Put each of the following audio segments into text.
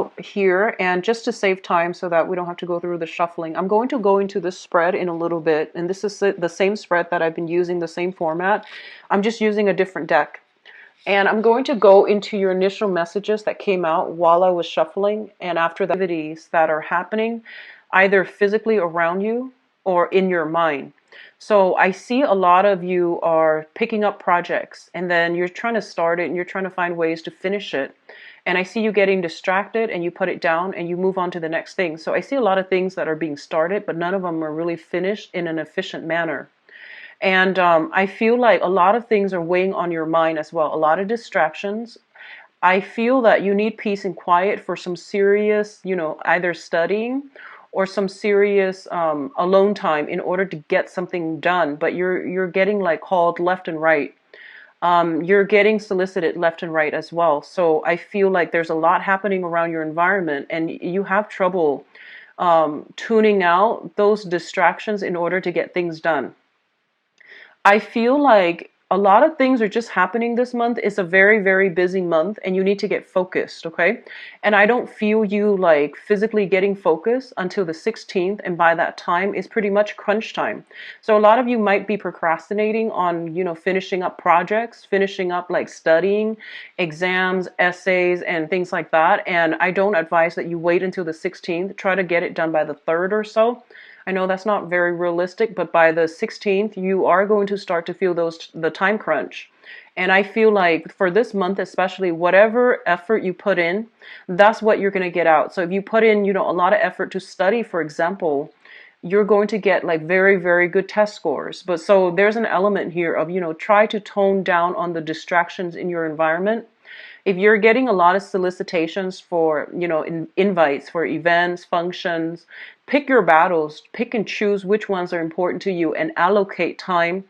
out here, and just to save time so that we don't have to go through the shuffling, I'm going to go into this spread in a little bit, and this is the same spread that I've been using, the same format. I'm just using a different deck. And I'm going to go into your initial messages that came out while I was shuffling, and after the activities that are happening, either physically around you or in your mind. So I see a lot of you are picking up projects, and then you're trying to start it and you're trying to find ways to finish it. And I see you getting distracted and you put it down and you move on to the next thing. So I see a lot of things that are being started, but none of them are really finished in an efficient manner. And I feel like a lot of things are weighing on your mind as well, a lot of distractions. I feel that you need peace and quiet for some serious, either studying or some serious alone time in order to get something done. But you're getting like called left and right. You're getting solicited left and right as well. So I feel like there's a lot happening around your environment, and you have trouble tuning out those distractions in order to get things done. I feel like a lot of things are just happening this month. It's a very, very busy month and you need to get focused, okay? And I don't feel you like physically getting focused until the 16th, and by that time it's pretty much crunch time. So a lot of you might be procrastinating on, finishing up projects, finishing up like studying, exams, essays, and things like that. And I don't advise that you wait until the 16th. Try to get it done by the 3rd or so. I know that's not very realistic, but by the 16th, you are going to start to feel the time crunch. And I feel like for this month, especially, whatever effort you put in, that's what you're going to get out. So if you put in, a lot of effort to study, for example, you're going to get like very, very good test scores. But so there's an element here of, try to tone down on the distractions in your environment. If you're getting a lot of solicitations for, invites for events, functions, pick your battles, pick and choose which ones are important to you and allocate time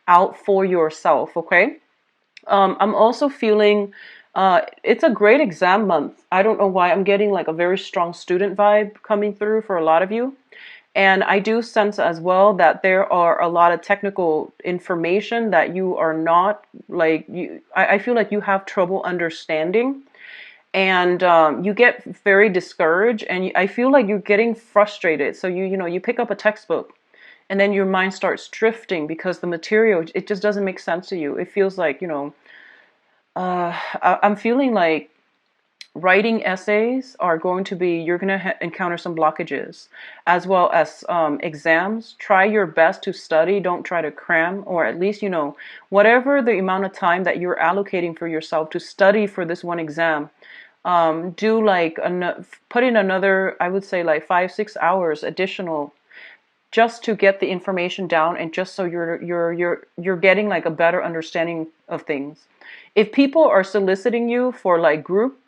out for yourself, okay? I'm also feeling it's a great exam month. I don't know why I'm getting like a very strong student vibe coming through for a lot of you. And I do sense as well that there are a lot of technical information that you are not like I feel like you have trouble understanding, and you get very discouraged, and I feel like you're getting frustrated. So you pick up a textbook, and then your mind starts drifting because the material, it just doesn't make sense to you. It feels like I'm feeling like writing essays are going to be, you're going to encounter some blockages, as well as exams. Try your best to study. Don't try to cram, or at least, whatever the amount of time that you're allocating for yourself to study for this one exam. Do like, put in another, I would say like 5-6 hours additional, just to get the information down, and just so you're getting like a better understanding of things. If people are soliciting you for like group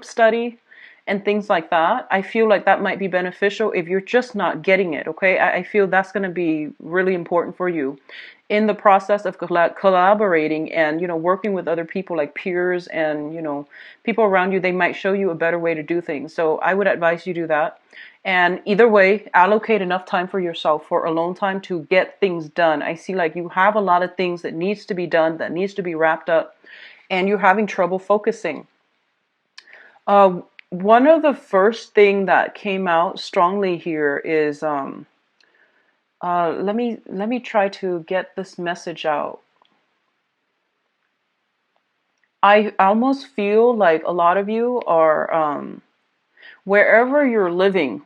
study and things like that, I feel like that might be beneficial if you're just not getting it, okay? I feel that's going to be really important for you in the process of collaborating and, working with other people like peers and, people around you. They might show you a better way to do things. So I would advise you do that. And either way, allocate enough time for yourself, for alone time, to get things done. I see like you have a lot of things that needs to be done, that needs to be wrapped up, and you're having trouble focusing. One of the first thing that came out strongly here is let me try to get this message out. I almost feel like a lot of you are wherever your living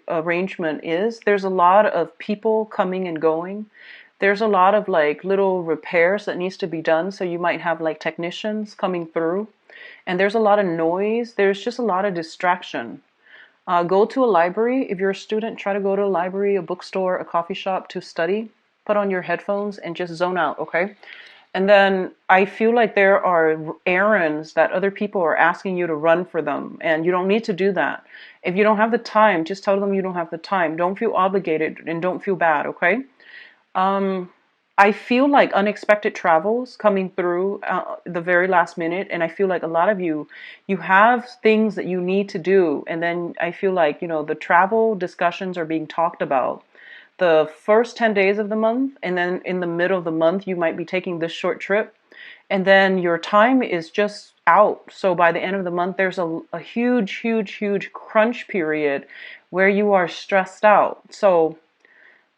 arrangement is, there's a lot of people coming and going. There's a lot of like little repairs that needs to be done. So you might have like technicians coming through, and there's a lot of noise. There's just a lot of distraction. Go to a library. If you're a student, try to go to a library, a bookstore, a coffee shop to study. Put on your headphones and just zone out, okay? And then I feel like there are errands that other people are asking you to run for them, and you don't need to do that. If you don't have the time, just tell them you don't have the time. Don't feel obligated and don't feel bad, okay? I feel like unexpected travels coming through the very last minute, and I feel like a lot of you have things that you need to do, and then I feel like, the travel discussions are being talked about the first 10 days of the month, and then in the middle of the month, you might be taking this short trip, and then your time is just out. So by the end of the month, there's a huge, huge, huge crunch period where you are stressed out. So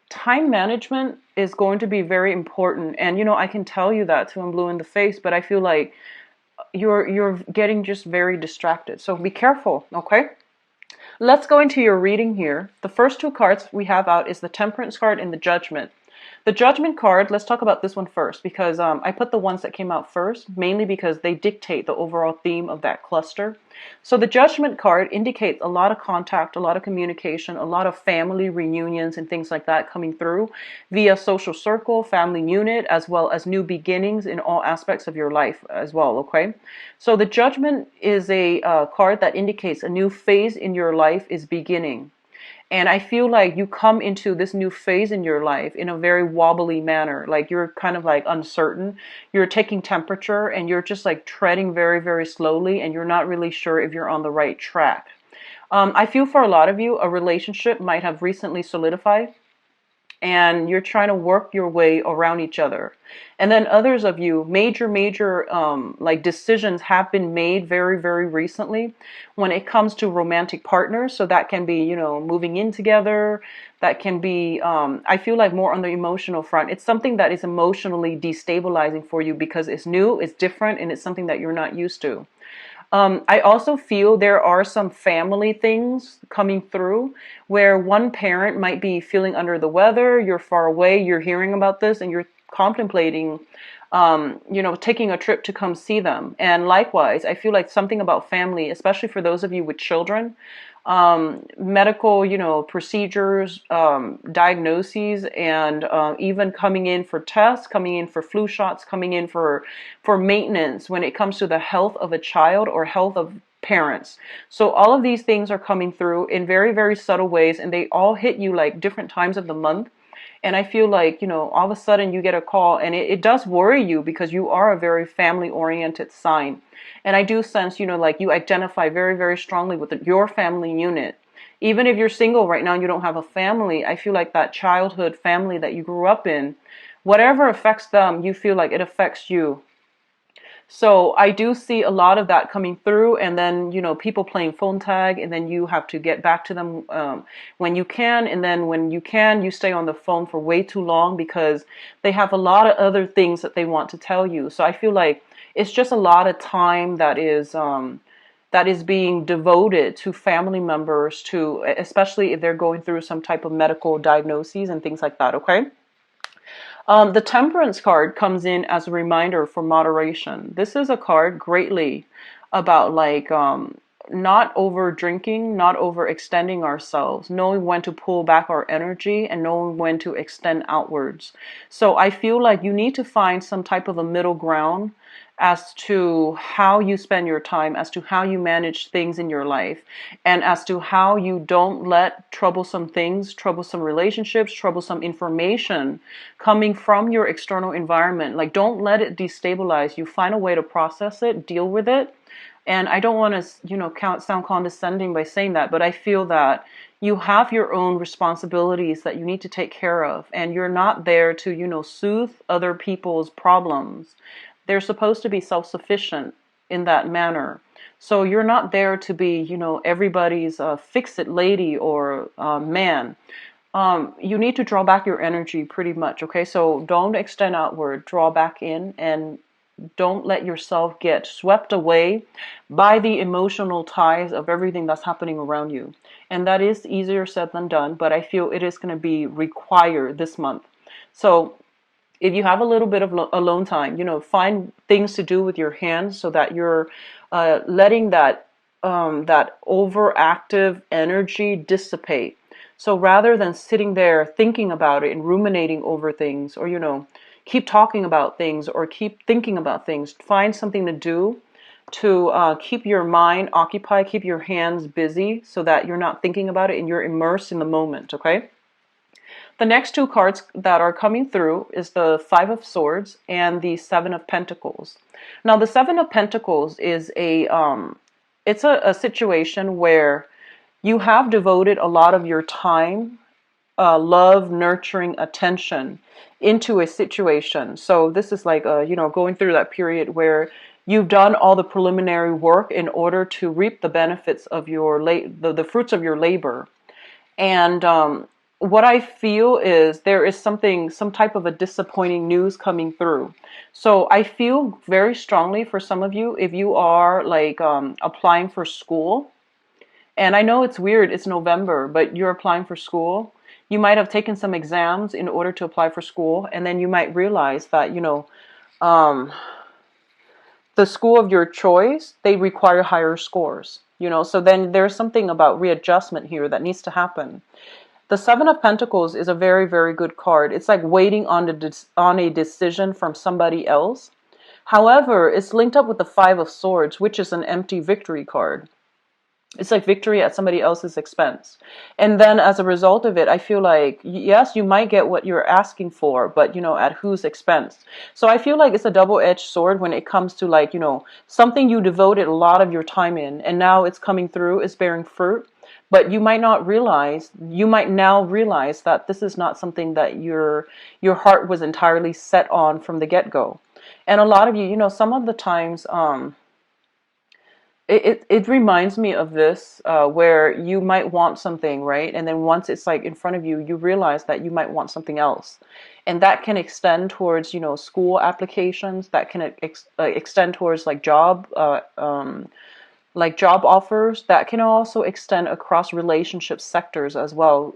time management is going to be very important. And I can tell you that till I'm blue in the face, but I feel like you're getting just very distracted. So be careful, okay? Let's go into your reading here. The first two cards we have out is the Temperance card and the Judgment. The Judgment card, let's talk about this one first because I put the ones that came out first, mainly because they dictate the overall theme of that cluster. So the Judgment card indicates a lot of contact, a lot of communication, a lot of family reunions and things like that coming through via social circle, family unit, as well as new beginnings in all aspects of your life as well, okay? So the Judgment is a card that indicates a new phase in your life is beginning. And I feel like you come into this new phase in your life in a very wobbly manner. Like you're kind of like uncertain. You're taking temperature and you're just like treading very, very slowly and you're not really sure if you're on the right track. I feel for a lot of you, a relationship might have recently solidified and you're trying to work your way around each other. And then others of you, major like decisions have been made very, very recently when it comes to romantic partners. So that can be, moving in together. That can be, I feel like more on the emotional front. It's something that is emotionally destabilizing for you because it's new, it's different, and it's something that you're not used to. I also feel there are some family things coming through where one parent might be feeling under the weather, you're far away, you're hearing about this, and you're contemplating, taking a trip to come see them. And likewise, I feel like something about family, especially for those of you with children, medical, procedures, diagnoses, and even coming in for tests, coming in for flu shots, coming in for maintenance when it comes to the health of a child or health of parents. So all of these things are coming through in very, very subtle ways, and they all hit you like different times of the month. And I feel like, all of a sudden you get a call and it does worry you because you are a very family oriented sign. And I do sense, like you identify very, very strongly with your family unit. Even if you're single right now and you don't have a family, I feel like that childhood family that you grew up in, whatever affects them, you feel like it affects you. So I do see a lot of that coming through, and then, people playing phone tag, and then you have to get back to them when you can, and then when you can, you stay on the phone for way too long because they have a lot of other things that they want to tell you. So I feel like it's just a lot of time that is being devoted to family members, to especially if they're going through some type of medical diagnoses and things like that, okay? The Temperance card comes in as a reminder for moderation. This is a card greatly about like not over drinking, not overextending ourselves, knowing when to pull back our energy and knowing when to extend outwards. So I feel like you need to find some type of a middle ground as to how you spend your time, as to how you manage things in your life, and as to how you don't let troublesome things, troublesome relationships, troublesome information coming from your external environment, like don't let it destabilize you. Find a way to process it, deal with it. And I don't want to, sound condescending by saying that, but I feel that you have your own responsibilities that you need to take care of, and you're not there to, soothe other people's problems. They're supposed to be self-sufficient in that manner. So you're not there to be, everybody's fix-it lady or man. You need to draw back your energy pretty much, okay? So don't extend outward, draw back in, and don't let yourself get swept away by the emotional ties of everything that's happening around you. And that is easier said than done, but I feel it is going to be required this month. So if you have a little bit of alone time, find things to do with your hands so that you're letting that overactive energy dissipate. So rather than sitting there thinking about it and ruminating over things, or keep talking about things or keep thinking about things, find something to do to keep your mind occupied, keep your hands busy so that you're not thinking about it and you're immersed in the moment, okay? The next two cards that are coming through is the Five of Swords and the Seven of Pentacles. Now, the Seven of Pentacles is it's a situation where you have devoted a lot of your time love, nurturing attention into a situation. So this is like, going through that period where you've done all the preliminary work in order to reap the benefits of your the fruits of your labor. And what I feel is there is some type of a disappointing news coming through. So I feel very strongly for some of you, if you are like applying for school, and I know it's weird, it's November, but you're applying for school. You might have taken some exams in order to apply for school, and then you might realize that, um, the school of your choice, they require higher scores. So then there's something about readjustment here that needs to happen. The Seven of Pentacles is a very, very good card. It's like waiting on a decision from somebody else. However, it's linked up with the Five of Swords, which is an empty victory card. It's like victory at somebody else's expense. And then as a result of it, I feel like, yes, you might get what you're asking for, but, at whose expense? So I feel like it's a double-edged sword when it comes to like, something you devoted a lot of your time in, and now it's coming through, it's bearing fruit. But you might now realize that this is not something that your heart was entirely set on from the get-go. And a lot of you, some of the times, it reminds me of this, where you might want something, right? And then once it's like in front of you, you realize that you might want something else. And that can extend towards, school applications. That can extend towards like job offers. That can also extend across relationship sectors as well.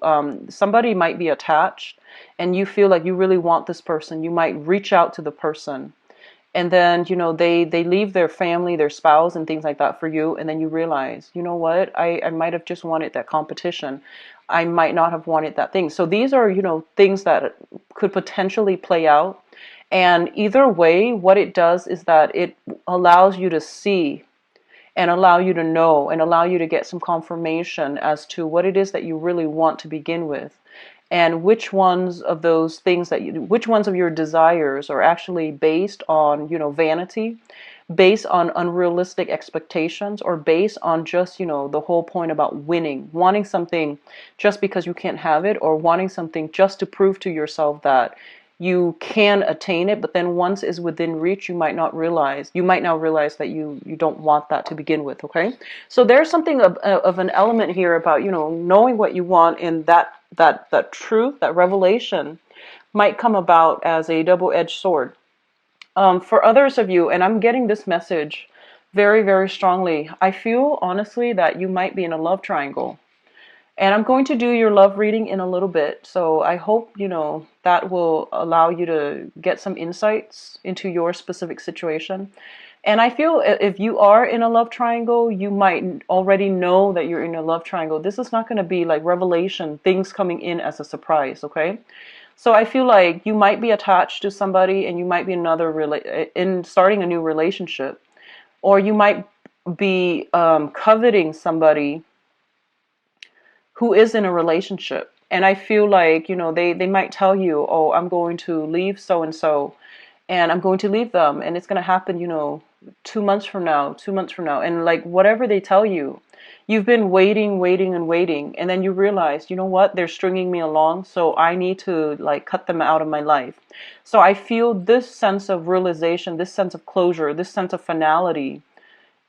Somebody might be attached and you feel like you really want this person. You might reach out to the person. And then, they leave their family, their spouse, and things like that for you. And then you realize, you know what? I might have just wanted that competition. I might not have wanted that thing. So these are, things that could potentially play out. And either way, what it does is that it allows you to see and allow you to know and allow you to get some confirmation as to what it is that you really want to begin with. And which ones of those things which ones of your desires are actually based on, vanity, based on unrealistic expectations, or based on just, the whole point about winning, wanting something just because you can't have it, or wanting something just to prove to yourself that you can attain it, but then once it's within reach, you might now realize that you don't want that to begin with, okay? So there's something of an element here about, knowing what you want, and that truth, that revelation might come about as a double-edged sword. For others of you, and I'm getting this message very, very strongly, I feel honestly that you might be in a love triangle. And I'm going to do your love reading in a little bit. So I hope, that will allow you to get some insights into your specific situation. And I feel if you are in a love triangle, you might already know that you're in a love triangle. This is not going to be like revelation, things coming in as a surprise, okay? So I feel like you might be attached to somebody, and you might be in starting a new relationship. Or you might be coveting somebody who is in a relationship. And I feel like, they might tell you, oh, I'm going to leave so-and-so, and I'm going to leave them, and it's going to happen, 2 months from now. And like whatever they tell you, you've been waiting, and then you realize, you know what, they're stringing me along, so I need to like cut them out of my life. So I feel this sense of realization, this sense of closure, this sense of finality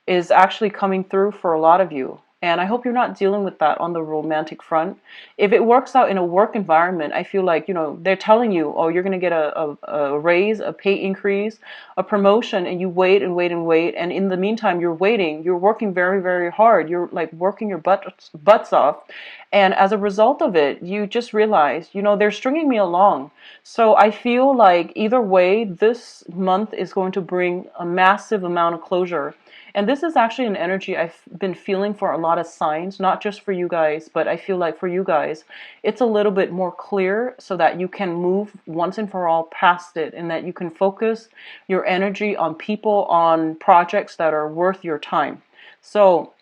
is actually coming through for a lot of you. And I hope you're not dealing with that on the romantic front. If it works out in a work environment, I feel like, they're telling you, oh, you're going to get a raise, a pay increase, a promotion, and you wait and wait and wait. And in the meantime, you're waiting. You're working very, very hard. You're like working your butts off. And as a result of it, you just realize, they're stringing me along. So I feel like either way, this month is going to bring a massive amount of closure. And this is actually an energy I've been feeling for a lot of signs, not just for you guys, but I feel like for you guys, it's a little bit more clear so that you can move once and for all past it, and that you can focus your energy on people, on projects that are worth your time. So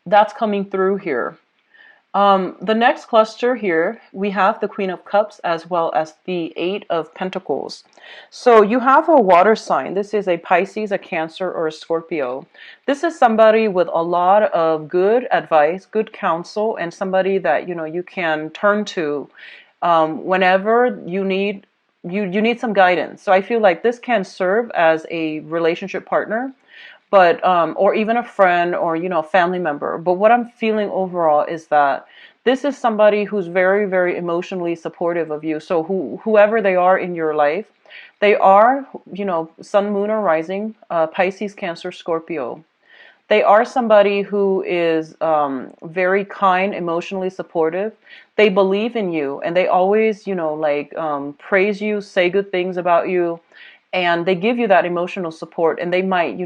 that's coming through here. The next cluster here, we have the Queen of Cups as well as the Eight of Pentacles. So you have a water sign. This is a Pisces, a Cancer, or a Scorpio. This is somebody with a lot of good advice, good counsel, and somebody that, you can turn to Whenever you need some guidance. So I feel like this can serve as a relationship partner, but or even a friend or a family member. But what I'm feeling overall is that this is somebody who's very, very emotionally supportive of you. So whoever they are in your life, they are, sun, moon, or rising, Pisces, Cancer, Scorpio. They are somebody who is very kind, emotionally supportive. They believe in you, and they always, like praise you, say good things about you, and they give you that emotional support. And they might,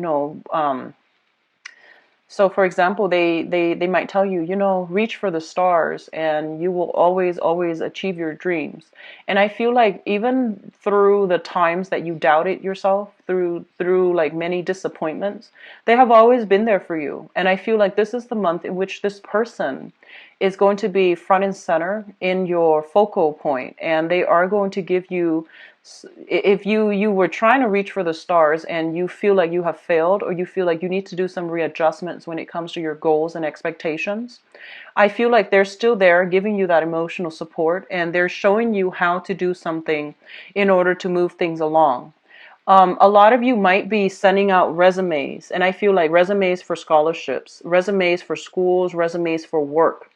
so, for example, they might tell you, reach for the stars and you will always, always achieve your dreams. And I feel like even through the times that you doubted yourself, through like many disappointments, they have always been there for you. And I feel like this is the month in which this person is going to be front and center in your focal point, and they are going to give you, if you were trying to reach for the stars and you feel like you have failed, or you feel like you need to do some readjustments when it comes to your goals and expectations, I feel like they're still there giving you that emotional support, and they're showing you how to do something in order to move things along. A lot of you might be sending out resumes, and I feel like resumes for scholarships, resumes for schools, resumes for work.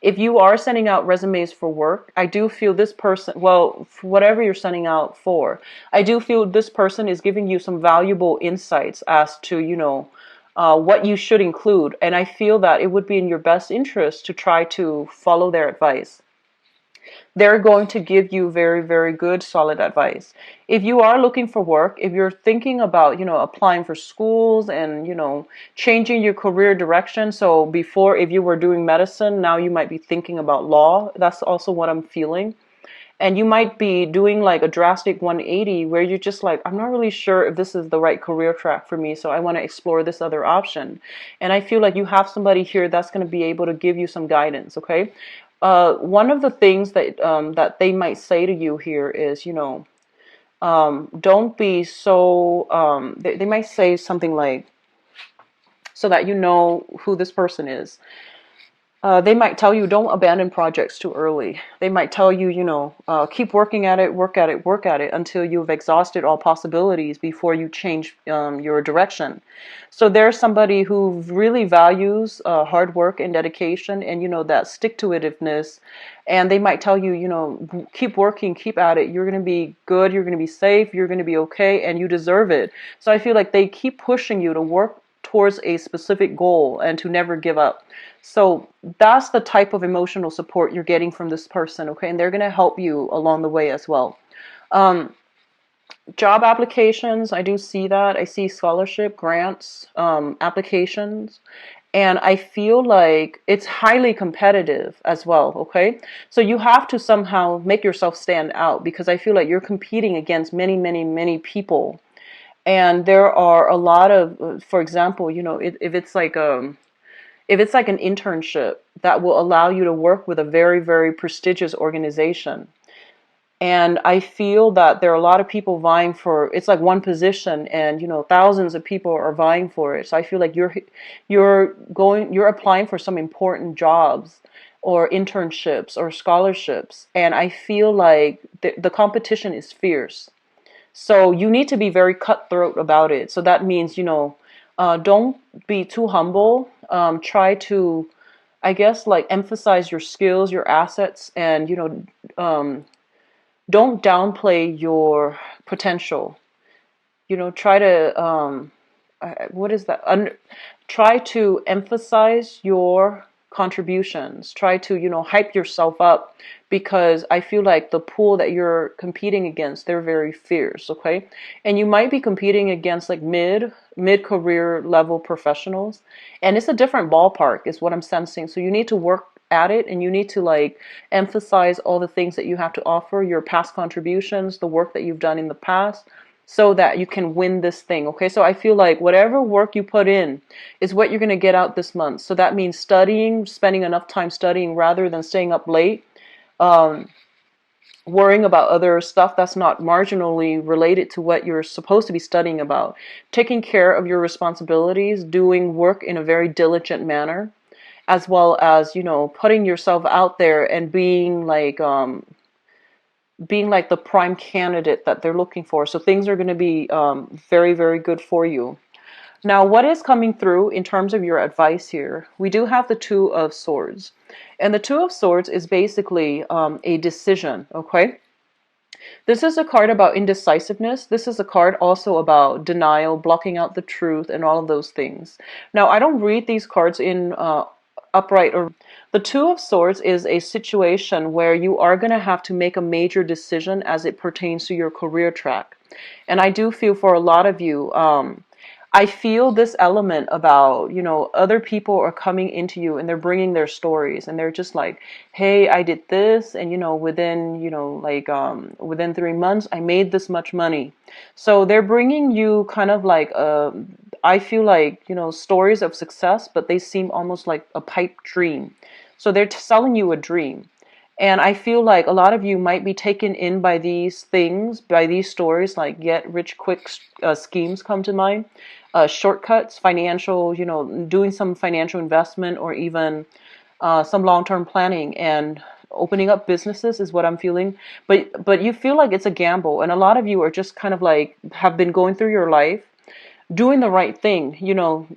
If you are sending out resumes for work, I do feel this person, well, for whatever you're sending out for, I do feel this person is giving you some valuable insights as to, what you should include. And I feel that it would be in your best interest to try to follow their advice. They're going to give you very, very good, solid advice. If you are looking for work, if you're thinking about, applying for schools and, changing your career direction. So before, if you were doing medicine, now you might be thinking about law. That's also what I'm feeling. And you might be doing like a drastic 180 where you're just like, I'm not really sure if this is the right career track for me, so I want to explore this other option. And I feel like you have somebody here that's going to be able to give you some guidance, okay? One of the things that they might say to you here is, don't be so, they might say something like, so that you know who this person is. They might tell you don't abandon projects too early. They might tell you, keep working at it, work at it, work at it until you've exhausted all possibilities before you change your direction. So there's somebody who really values hard work and dedication and, that stick-to-itiveness. And they might tell you, keep working, keep at it. You're going to be good, you're going to be safe, you're going to be okay, and you deserve it. So I feel like they keep pushing you to work towards a specific goal and to never give up. So that's the type of emotional support you're getting from this person, okay? And they're going to help you along the way as well. Job applications, I do see that. I see scholarship, grants, applications. And I feel like it's highly competitive as well, okay? So you have to somehow make yourself stand out, because I feel like you're competing against many, many, many people. And there are a lot of, for example, if it's like an internship that will allow you to work with a very, very prestigious organization. And I feel that there are a lot of people vying for, it's like one position, and thousands of people are vying for it. So I feel like you're applying for some important jobs or internships or scholarships. And I feel like the competition is fierce. So you need to be very cutthroat about it. So that means, don't be too humble. Try to, I guess, like emphasize your skills, your assets, and, don't downplay your potential. Try to, what is that? Try to emphasize your contributions. Try to, hype yourself up, because I feel like the pool that you're competing against, they're very fierce, okay? And you might be competing against like mid-career level professionals, and it's a different ballpark is what I'm sensing. So you need to work at it, and you need to like emphasize all the things that you have to offer, your past contributions, the work that you've done in the past, so that you can win this thing, okay? So I feel like whatever work you put in is what you're going to get out this month. So that means studying, spending enough time studying rather than staying up late, worrying about other stuff that's not marginally related to what you're supposed to be studying about, taking care of your responsibilities, doing work in a very diligent manner, as well as, putting yourself out there and being like, being like the prime candidate that they're looking for. So things are going to be very, very good for you. Now, what is coming through in terms of your advice here? We do have the Two of Swords. And the Two of Swords is basically a decision, okay? This is a card about indecisiveness. This is a card also about denial, blocking out the truth, and all of those things. Now, I don't read these cards in upright or. The Two of Swords is a situation where you are going to have to make a major decision as it pertains to your career track. And I do feel for a lot of you, I feel this element about, other people are coming into you and they're bringing their stories and they're just like, hey, I did this. And, within, within 3 months, I made this much money. So they're bringing you kind of like, I feel like, stories of success, but they seem almost like a pipe dream. So they're selling you a dream. And I feel like a lot of you might be taken in by these things, by these stories, like get rich quick schemes come to mind, shortcuts, financial, doing some financial investment or even some long-term planning and opening up businesses is what I'm feeling. But you feel like it's a gamble. And a lot of you are just kind of like have been going through your life doing the right thing,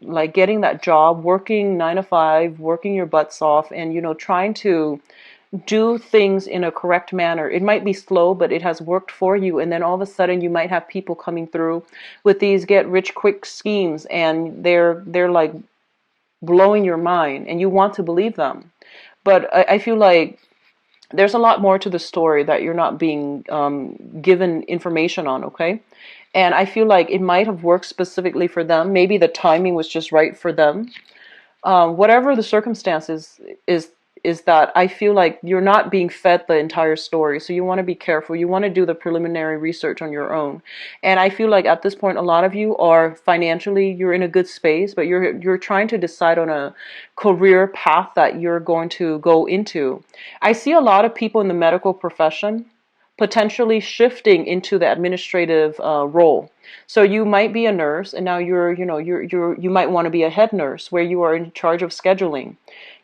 like getting that job, working 9 to 5, working your butts off and, trying to do things in a correct manner. It might be slow, but it has worked for you. And then all of a sudden you might have people coming through with these get rich quick schemes and they're like blowing your mind and you want to believe them. But I feel like there's a lot more to the story that you're not being given information on, okay? And I feel like it might have worked specifically for them. Maybe the timing was just right for them. Whatever the circumstances is that I feel like you're not being fed the entire story. So you want to be careful. You want to do the preliminary research on your own. And I feel like at this point, a lot of you are financially, you're in a good space, but you're trying to decide on a career path that you're going to go into. I see a lot of people in the medical profession potentially shifting into the administrative role. So you might be a nurse, and now you might want to be a head nurse where you are in charge of scheduling.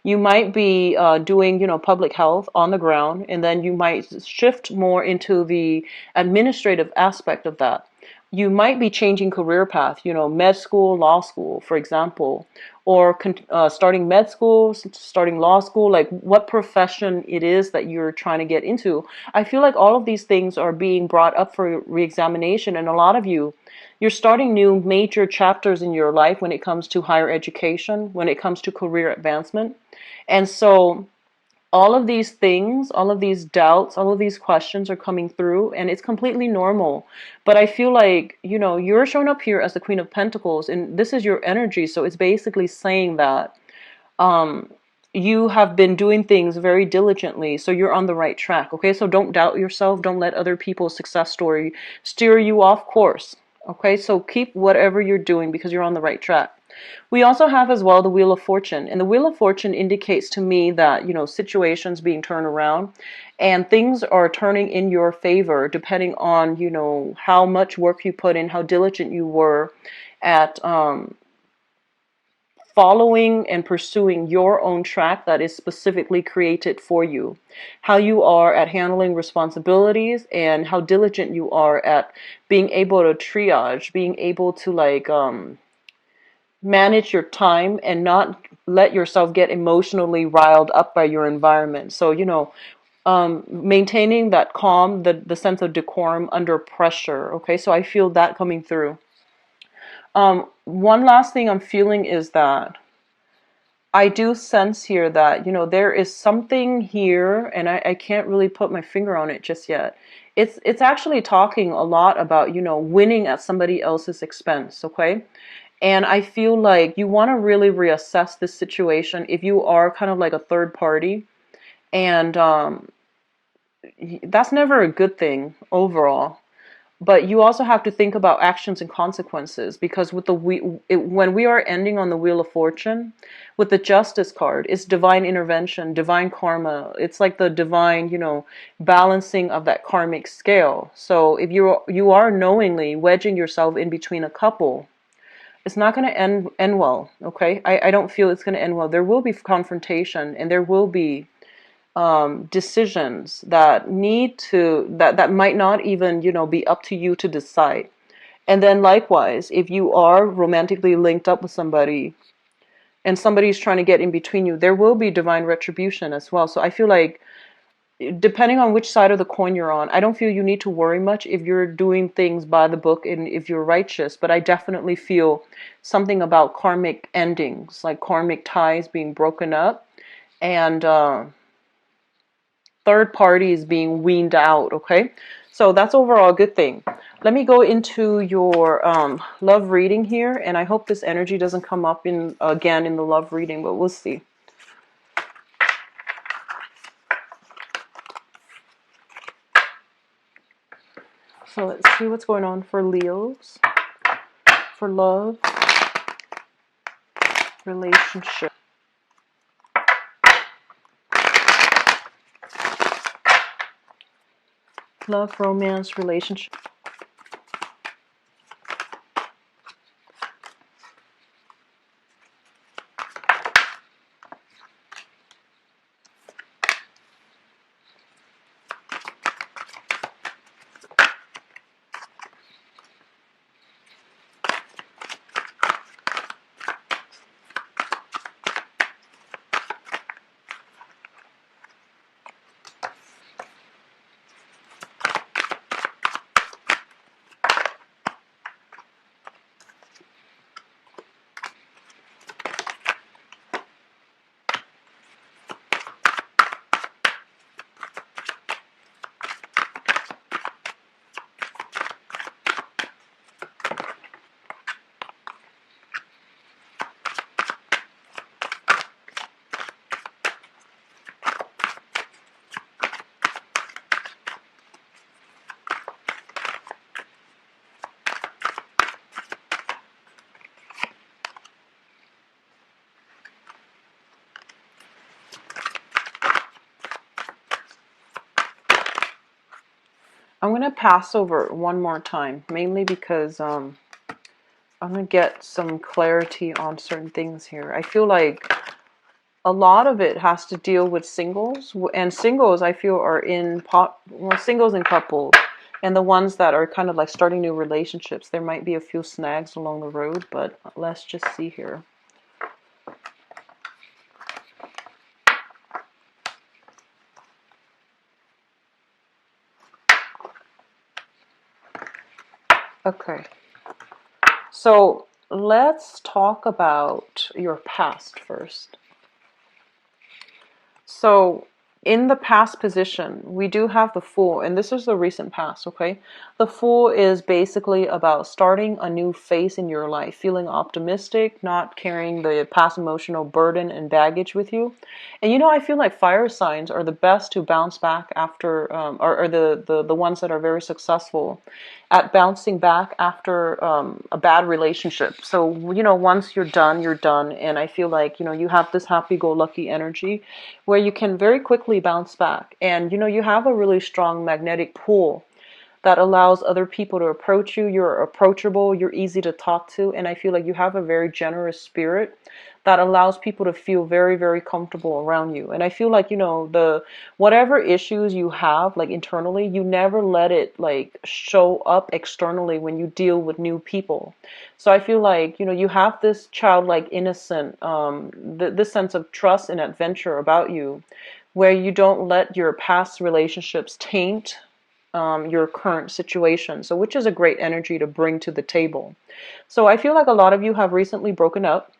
You might be doing, public health on the ground, and then you might shift more into the administrative aspect of that. You might be changing career path, med school, law school, for example, or starting med school, starting law school, like what profession it is that you're trying to get into. I feel like all of these things are being brought up for reexamination, and a lot of you're starting new major chapters in your life when it comes to higher education, when it comes to career advancement. And so all of these things, all of these doubts, all of these questions are coming through, and it's completely normal. But I feel like, you're showing up here as the Queen of Pentacles, and this is your energy. So it's basically saying that you have been doing things very diligently, so you're on the right track. Okay, so don't doubt yourself. Don't let other people's success story steer you off course. Okay, so keep whatever you're doing because you're on the right track. We also have as well the Wheel of Fortune. And the Wheel of Fortune indicates to me that, situations being turned around and things are turning in your favor depending on, how much work you put in, how diligent you were at following and pursuing your own track that is specifically created for you. How you are at handling responsibilities and how diligent you are at being able to triage, being able to manage your time and not let yourself get emotionally riled up by your environment. So, maintaining that calm, the sense of decorum under pressure. Okay, so I feel that coming through. One last thing I'm feeling is that I do sense here that, there is something here, and I can't really put my finger on it just yet. It's actually talking a lot about, winning at somebody else's expense, okay? And I feel like you want to really reassess this situation if you are kind of like a third party. And that's never a good thing overall. But you also have to think about actions and consequences, because with when we are ending on the Wheel of Fortune, with the Justice card, it's divine intervention, divine karma. It's like the divine, balancing of that karmic scale. So if you are knowingly wedging yourself in between a couple, it's not going to end well, okay? I don't feel it's going to end well. There will be confrontation, and there will be decisions that that might not even, be up to you to decide. And then likewise, if you are romantically linked up with somebody and somebody's trying to get in between you, there will be divine retribution as well. So I feel like, depending on which side of the coin you're on, I don't feel you need to worry much if you're doing things by the book and if you're righteous. But I definitely feel something about karmic endings, like karmic ties being broken up, and third parties being weaned out. Okay, so that's overall a good thing. Let me go into your love reading here, and I hope this energy doesn't come up again in the love reading, but we'll see. So let's see what's going on for Leos, for love, relationship. Love, romance, relationship. I'm going to pass over one more time, mainly because I'm going to get some clarity on certain things here. I feel like a lot of it has to deal with singles, and singles I feel are singles and couples, and the ones that are kind of like starting new relationships. There might be a few snags along the road, but let's just see here. Okay, so let's talk about your past first. So in the past position, we do have the Fool, and this is the recent past, okay? The Fool is basically about starting a new phase in your life, feeling optimistic, not carrying the past emotional burden and baggage with you. And I feel like fire signs are the best to bounce back after, or the ones that are very successful at bouncing back after a bad relationship. So, once you're done, you're done. And I feel like, you have this happy-go-lucky energy where you can very quickly bounce back. And, you have a really strong magnetic pull that allows other people to approach you. You're approachable, you're easy to talk to, and I feel like you have a very generous spirit that allows people to feel very, very comfortable around you. And I feel like, the whatever issues you have like internally, you never let it like show up externally when you deal with new people. So I feel like, you have this childlike innocent, this sense of trust and adventure about you, where you don't let your past relationships taint your current situation. So which is a great energy to bring to the table. So I feel like a lot of you have recently broken up,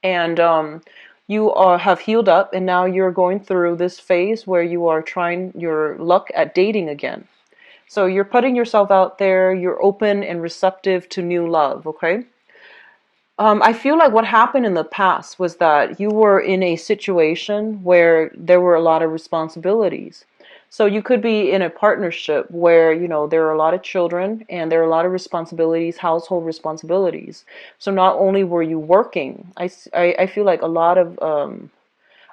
and have healed up, and now you're going through this phase where you are trying your luck at dating again. So you're putting yourself out there, you're open and receptive to new love, okay? I feel like what happened in the past was that you were in a situation where there were a lot of responsibilities. So you could be in a partnership where, there are a lot of children and there are a lot of responsibilities, household responsibilities. So not only were you working, I feel like a lot of,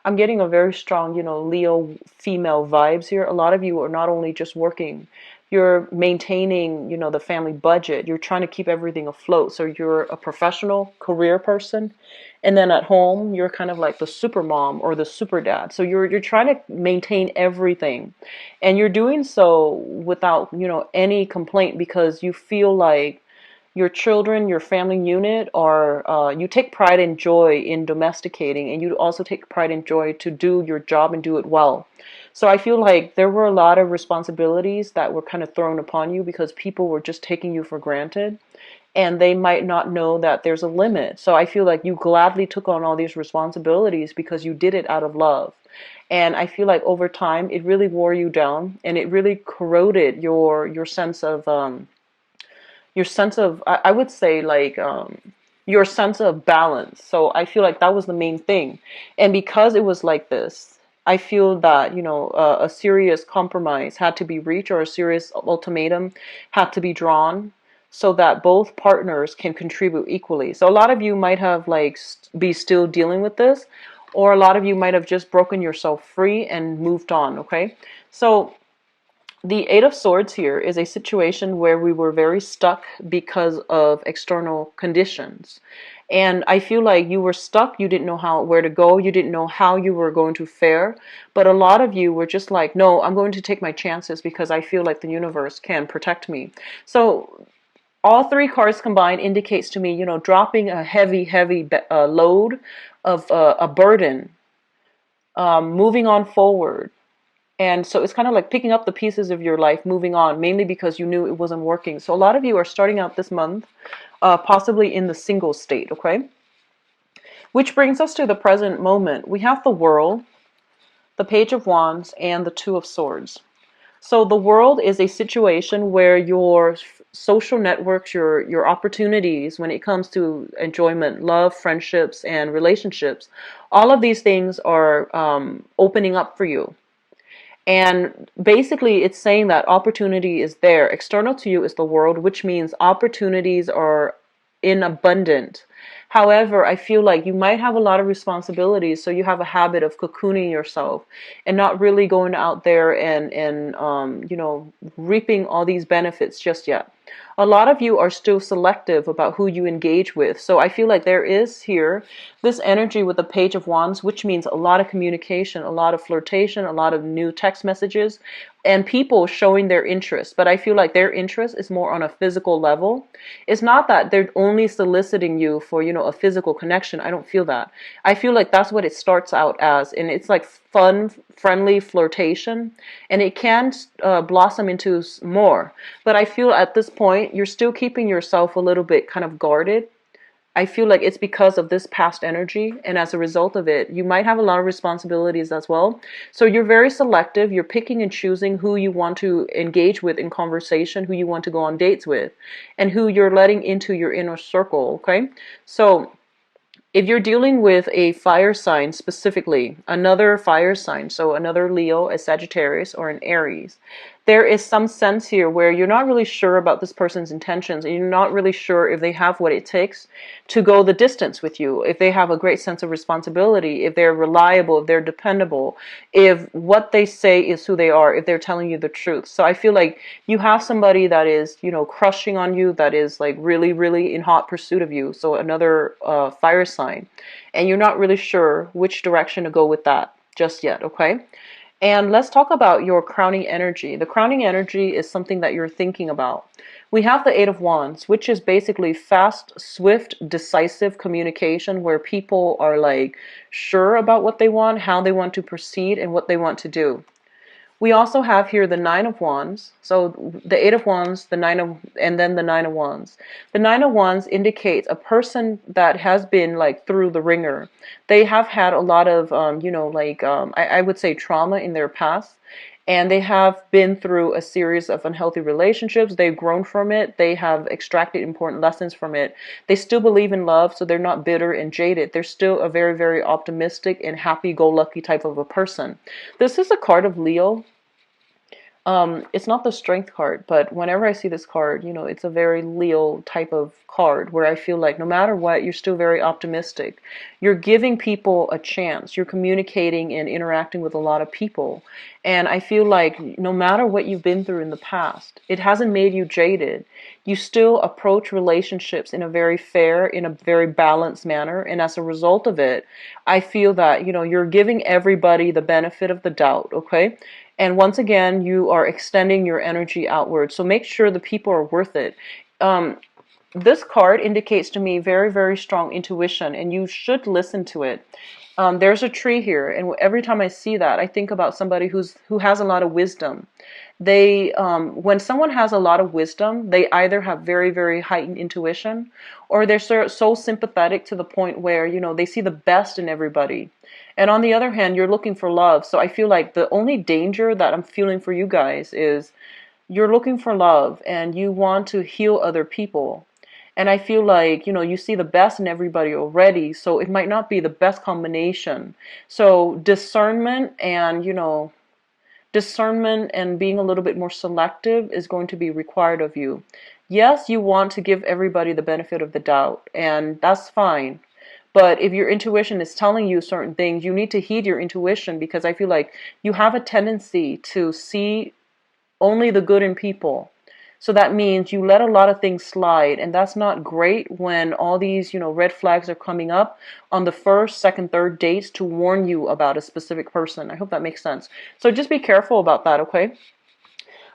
I'm getting a very strong, Leo female vibes here. A lot of you are not only just working, you're maintaining, you know, the family budget. You're trying to keep everything afloat. So you're a professional career person. And then at home, you're kind of like the super mom or the super dad. So you're trying to maintain everything. And you're doing so without, you know, any complaint because you feel like your children, your family unit, are you take pride and joy in domesticating, and you also take pride and joy to do your job and do it well. So I feel like there were a lot of responsibilities that were kind of thrown upon you because people were just taking you for granted, and they might not know that there's a limit. So I feel like you gladly took on all these responsibilities because you did it out of love. And I feel like over time it really wore you down, and it really corroded your sense of I would say like your sense of balance. So I feel like that was the main thing. And because it was like this, I feel that, you know, a serious compromise had to be reached, or a serious ultimatum had to be drawn, so that both partners can contribute equally. So a lot of you might have like be still dealing with this, or a lot of you might have just broken yourself free and moved on. Okay, so the Eight of Swords here is a situation where we were very stuck because of external conditions. And I feel like you were stuck. You didn't know where to go. You didn't know how you were going to fare. But a lot of you were just like, no, I'm going to take my chances because I feel like the universe can protect me. So all three cards combined indicates to me, you know, dropping a heavy load of a burden, moving on forward. And so it's kind of like picking up the pieces of your life, moving on, mainly because you knew it wasn't working. So a lot of you are starting out this month, possibly in the single state, okay? Which brings us to the present moment. We have the World, the Page of Wands, and the Two of Swords. So the World is a situation where your social networks, your opportunities when it comes to enjoyment, love, friendships, and relationships, all of these things are opening up for you. And basically, it's saying that opportunity is there. External to you is the World, which means opportunities are in abundant. However, I feel like you might have a lot of responsibilities, so you have a habit of cocooning yourself and not really going out there and you know, reaping all these benefits just yet. A lot of you are still selective about who you engage with. So I feel like there is here this energy with the Page of Wands, which means a lot of communication, a lot of flirtation, a lot of new text messages, and people showing their interest. But I feel like their interest is more on a physical level. It's not that they're only soliciting you for, you know, a physical connection. I don't feel that. I feel like that's what it starts out as, and it's like fun, friendly flirtation, and it can blossom into more. But I feel at this point you're still keeping yourself a little bit kind of guarded. I feel like it's because of this past energy, and as a result of it, you might have a lot of responsibilities as well. So you're very selective. You're picking and choosing who you want to engage with in conversation, who you want to go on dates with, and who you're letting into your inner circle, okay? So if you're dealing with a fire sign specifically, another fire sign, so another Leo, a Sagittarius, or an Aries, there is some sense here where you're not really sure about this person's intentions, and you're not really sure if they have what it takes to go the distance with you, if they have a great sense of responsibility, if they're reliable, if they're dependable, if what they say is who they are, if they're telling you the truth. So I feel like you have somebody that is, you know, crushing on you, that is like really in hot pursuit of you. So another fire sign, and you're not really sure which direction to go with that just yet, okay? And let's talk about your crowning energy. The crowning energy is something that you're thinking about. We have the Eight of Wands, which is basically fast, swift, decisive communication where people are like sure about what they want, how they want to proceed, and what they want to do. We also have here the Nine of Wands. So the Eight of Wands, and then the Nine of Wands. The Nine of Wands indicates a person that has been like through the ringer. They have had a lot of, you know, like I would say trauma in their past. And they have been through a series of unhealthy relationships. They've grown from it. They have extracted important lessons from it. They still believe in love, so they're not bitter and jaded. They're still a very optimistic and happy-go-lucky type of a person. This is a card of Leo. It's not the strength card, but whenever I see this card, it's a very Leo type of card where I feel like no matter what, you're still very optimistic. You're giving people a chance. You're communicating and interacting with a lot of people. And I feel like no matter what you've been through in the past, it hasn't made you jaded. You still approach relationships in a very fair, in a very balanced manner. And as a result of it, I feel that, you're giving everybody the benefit of the doubt, okay? And once again, you are extending your energy outward. So make sure the people are worth it. Um, this card indicates to me very, very strong intuition, and you should listen to it. There's a tree here, and every time I see that, I think about somebody who has a lot of wisdom. When someone has a lot of wisdom, they either have very, very heightened intuition, or they're so sympathetic to the point where, they see the best in everybody. And on the other hand, you're looking for love. So I feel like the only danger that I'm feeling for you guys is you're looking for love and you want to heal other people. And I feel like, you see the best in everybody already, so it might not be the best combination. So discernment and being a little bit more selective is going to be required of you. Yes, you want to give everybody the benefit of the doubt, and that's fine. But if your intuition is telling you certain things, you need to heed your intuition, because I feel like you have a tendency to see only the good in people. So that means you let a lot of things slide, and that's not great when all these, red flags are coming up on the first, second, third dates to warn you about a specific person. I hope that makes sense. So just be careful about that, okay?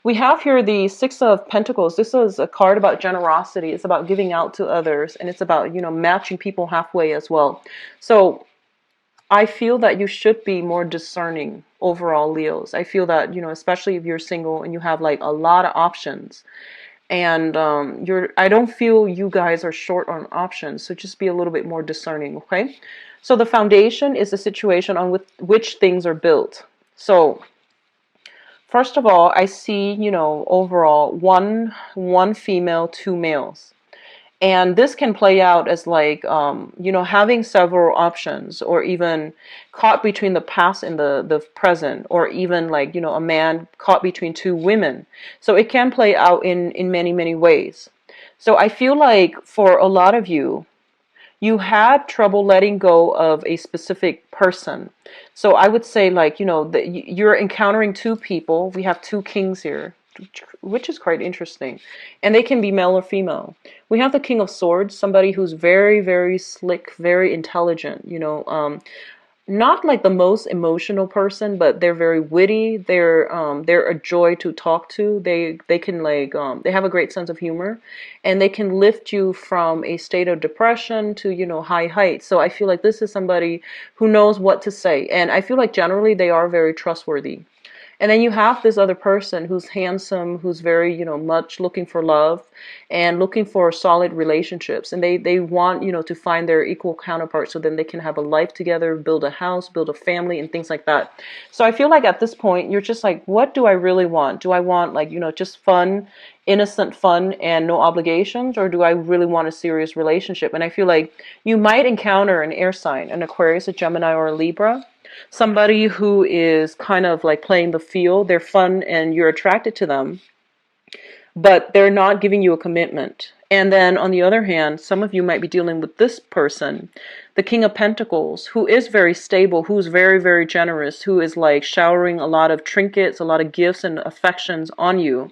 We have here the Six of Pentacles. This is a card about generosity. It's about giving out to others, and it's about, matching people halfway as well. So I feel that you should be more discerning overall, Leos. I feel that, especially if you're single and you have like a lot of options, and I don't feel you guys are short on options, so just be a little bit more discerning, okay? So the foundation is the situation on which things are built. So first of all, I see, overall one female, two males. And this can play out as like, having several options, or even caught between the past and the present, or even like, a man caught between two women. So it can play out in many, many ways. So I feel like for a lot of you, you had trouble letting go of a specific person. So I would say like, that you're encountering two people. We have two kings here, which is quite interesting. And they can be male or female. We have the King of Swords, somebody who's very, very slick, very intelligent, not like the most emotional person, but they're very witty. They're a joy to talk to. They can like they have a great sense of humor, and they can lift you from a state of depression to high heights. So I feel like this is somebody who knows what to say, and I feel like generally they are very trustworthy. And then you have this other person who's handsome, who's very, much looking for love and looking for solid relationships. And they want, to find their equal counterpart so then they can have a life together, build a house, build a family, and things like that. So I feel like at this point, you're just like, what do I really want? Do I want like, just fun, innocent fun and no obligations? Or do I really want a serious relationship? And I feel like you might encounter an air sign, an Aquarius, a Gemini, or a Libra. Somebody who is kind of like playing the field. They're fun and you're attracted to them, but they're not giving you a commitment. And then on the other hand, some of you might be dealing with this person, the King of Pentacles, who is very stable, who's very, very generous, who is like showering a lot of trinkets, a lot of gifts and affections on you.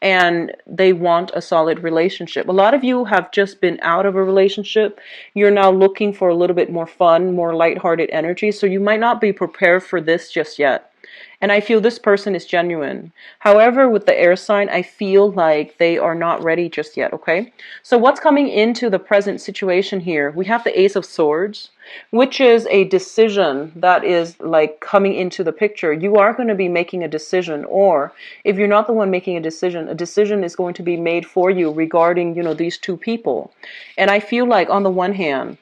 And they want a solid relationship. A lot of you have just been out of a relationship. You're now looking for a little bit more fun, more lighthearted energy. So you might not be prepared for this just yet. And I feel this person is genuine. However, with the air sign, I feel like they are not ready just yet, okay? So what's coming into the present situation here? We have the Ace of Swords, which is a decision that is like coming into the picture. You are going to be making a decision, or if you're not the one making a decision is going to be made for you regarding, these two people. And I feel like on the one hand,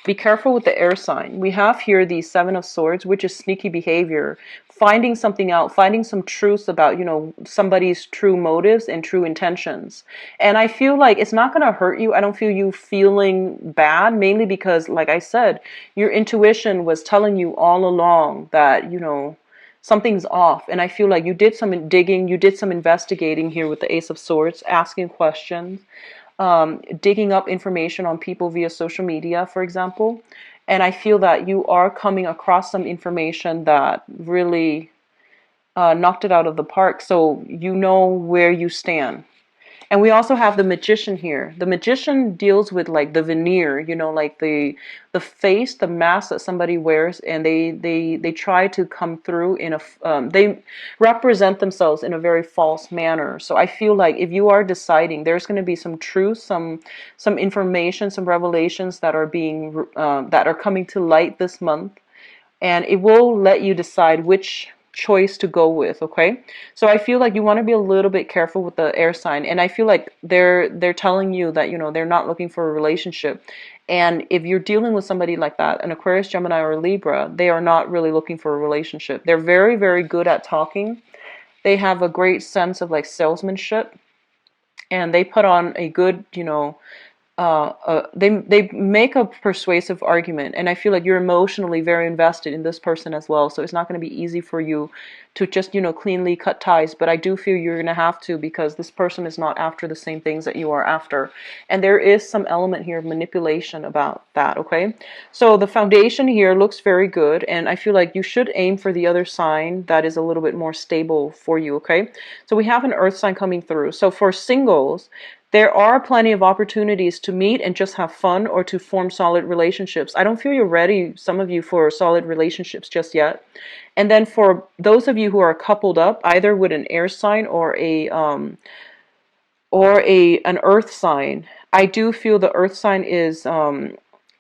be careful with the air sign. We have here the Seven of Swords, which is sneaky behavior, finding something out, finding some truths about, somebody's true motives and true intentions. And I feel like it's not going to hurt you. I don't feel you feeling bad, mainly because, like I said, your intuition was telling you all along that, something's off. And I feel like you did some digging, you did some investigating here with the Ace of Swords, asking questions, digging up information on people via social media, for example. And I feel that you are coming across some information that really knocked it out of the park. So you know where you stand. And we also have the Magician here. The Magician deals with like the veneer, like the face, the mask that somebody wears, and they try to come through in they represent themselves in a very false manner. So I feel like if you are deciding, there's going to be some truth, some information, some revelations that are being that are coming to light this month, and it will let you decide which choice to go with. Okay, so I feel like you want to be a little bit careful with the air sign, and I feel like they're telling you that they're not looking for a relationship. And if you're dealing with somebody like that, an Aquarius, Gemini, or Libra, they are not really looking for a relationship. They're very, very good at talking. They have a great sense of like salesmanship, and they put on a good, they make a persuasive argument, and I feel like you're emotionally very invested in this person as well. So it's not going to be easy for you to just cleanly cut ties. But I do feel you're going to have to, because this person is not after the same things that you are after, and there is some element here of manipulation about that. Okay, so the foundation here looks very good, and I feel like you should aim for the other sign that is a little bit more stable for you. Okay, so we have an earth sign coming through. So for singles, there are plenty of opportunities to meet and just have fun, or to form solid relationships. I don't feel you're ready, some of you, for solid relationships just yet. And then for those of you who are coupled up, either with an air sign or an earth sign, I do feel the earth sign is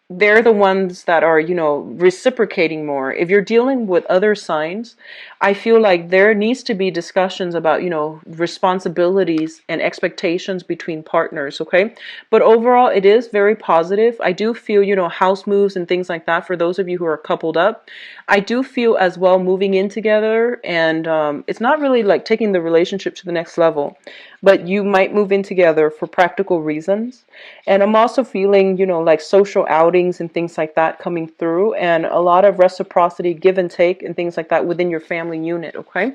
they're the ones that are, reciprocating more. If you're dealing with other signs, I feel like there needs to be discussions about, responsibilities and expectations between partners, okay? But overall, it is very positive. I do feel, house moves and things like that for those of you who are coupled up. I do feel as well moving in together, and it's not really like taking the relationship to the next level, but you might move in together for practical reasons. And I'm also feeling, like social outings and things like that coming through, and a lot of reciprocity, give and take, and things like that within your family unit, okay?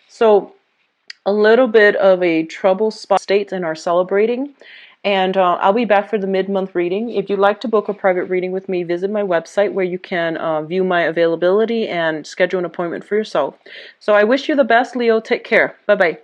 So a little bit of a trouble spot states and are celebrating. And I'll be back for the mid-month reading. If you'd like to book a private reading with me, visit my website where you can view my availability and schedule an appointment for yourself. So I wish you the best, Leo. Take care. Bye-bye.